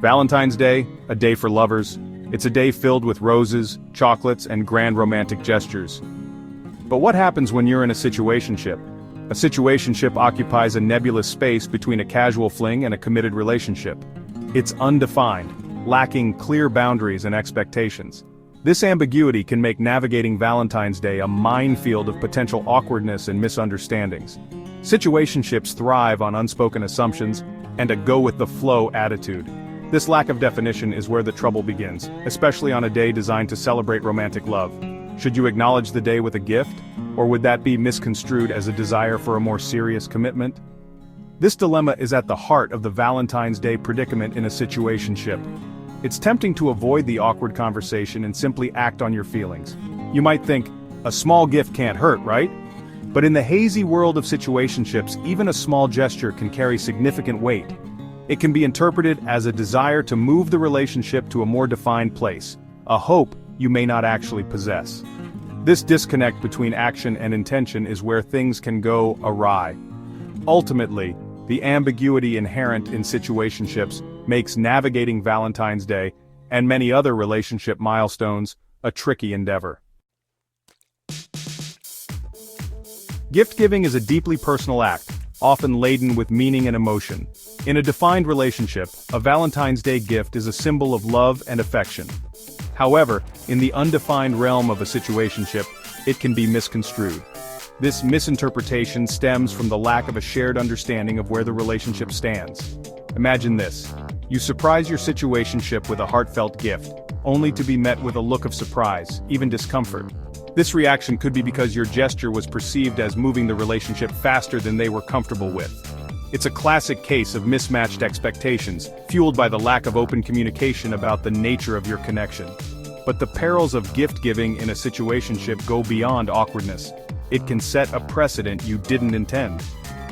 Valentine's Day, a day for lovers. It's a day filled with roses, chocolates, and grand romantic gestures. But what happens when you're in a situationship? A situationship occupies a nebulous space between a casual fling and a committed relationship. It's undefined, lacking clear boundaries and expectations. This ambiguity can make navigating Valentine's Day a minefield of potential awkwardness and misunderstandings. Situationships thrive on unspoken assumptions and a go-with-the-flow attitude. This lack of definition is where the trouble begins, especially on a day designed to celebrate romantic love. Should you acknowledge the day with a gift, or would that be misconstrued as a desire for a more serious commitment? This dilemma is at the heart of the Valentine's Day predicament in a situationship. It's tempting to avoid the awkward conversation and simply act on your feelings. You might think, a small gift can't hurt, right? But in the hazy world of situationships, even a small gesture can carry significant weight. It can be interpreted as a desire to move the relationship to a more defined place, a hope you may not actually possess. This disconnect between action and intention is where things can go awry. Ultimately, the ambiguity inherent in situationships makes navigating Valentine's Day, and many other relationship milestones, a tricky endeavor. Gift-giving is a deeply personal act, often laden with meaning and emotion. In a defined relationship, a Valentine's Day gift is a symbol of love and affection. However, in the undefined realm of a situationship, it can be misconstrued. This misinterpretation stems from the lack of a shared understanding of where the relationship stands. Imagine this. You surprise your situationship with a heartfelt gift, only to be met with a look of surprise, even discomfort. This reaction could be because your gesture was perceived as moving the relationship faster than they were comfortable with. It's a classic case of mismatched expectations, fueled by the lack of open communication about the nature of your connection. But the perils of gift-giving in a situationship go beyond awkwardness. It can set a precedent you didn't intend.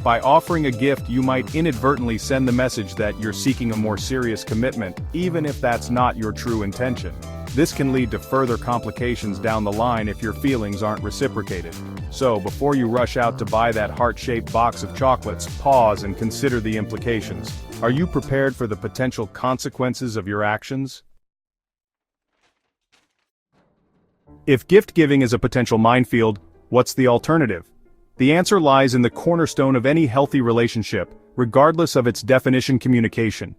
By offering a gift, you might inadvertently send the message that you're seeking a more serious commitment, even if that's not your true intention. This can lead to further complications down the line if your feelings aren't reciprocated. So, before you rush out to buy that heart-shaped box of chocolates, pause and consider the implications. Are you prepared for the potential consequences of your actions? If gift-giving is a potential minefield, what's the alternative? The answer lies in the cornerstone of any healthy relationship, regardless of its definition: communication.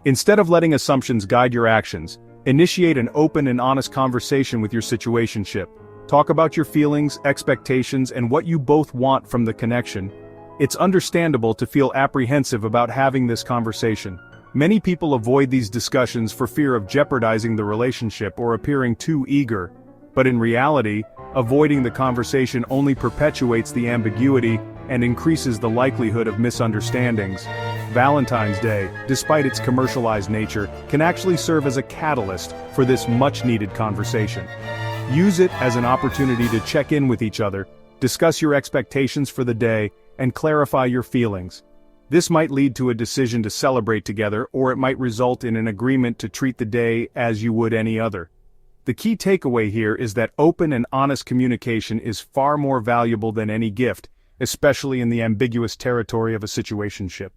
Instead of letting assumptions guide your actions, initiate an open and honest conversation with your situationship. Talk about your feelings, expectations, and what you both want from the connection. It's understandable to feel apprehensive about having this conversation. Many people avoid these discussions for fear of jeopardizing the relationship or appearing too eager. But in reality, avoiding the conversation only perpetuates the ambiguity and increases the likelihood of misunderstandings. Valentine's Day, despite its commercialized nature, can actually serve as a catalyst for this much-needed conversation. Use it as an opportunity to check in with each other, discuss your expectations for the day, and clarify your feelings. This might lead to a decision to celebrate together, or it might result in an agreement to treat the day as you would any other. The key takeaway here is that open and honest communication is far more valuable than any gift, especially in the ambiguous territory of a situationship.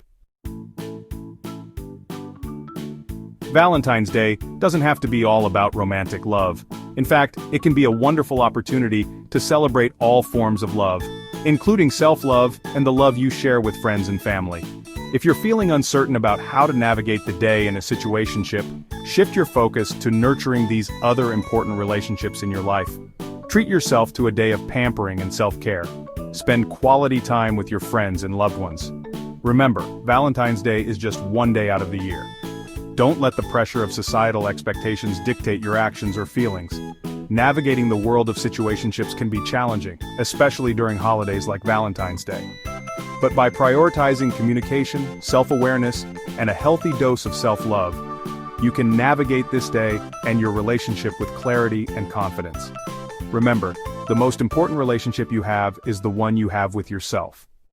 Valentine's Day doesn't have to be all about romantic love. In fact, it can be a wonderful opportunity to celebrate all forms of love, including self-love and the love you share with friends and family. If you're feeling uncertain about how to navigate the day in a situationship, shift your focus to nurturing these other important relationships in your life. Treat yourself to a day of pampering and self-care. Spend quality time with your friends and loved ones. Remember, Valentine's Day is just one day out of the year. Don't let the pressure of societal expectations dictate your actions or feelings. Navigating the world of situationships can be challenging, especially during holidays like Valentine's Day. But by prioritizing communication, self-awareness, and a healthy dose of self-love, you can navigate this day and your relationship with clarity and confidence. Remember, the most important relationship you have is the one you have with yourself.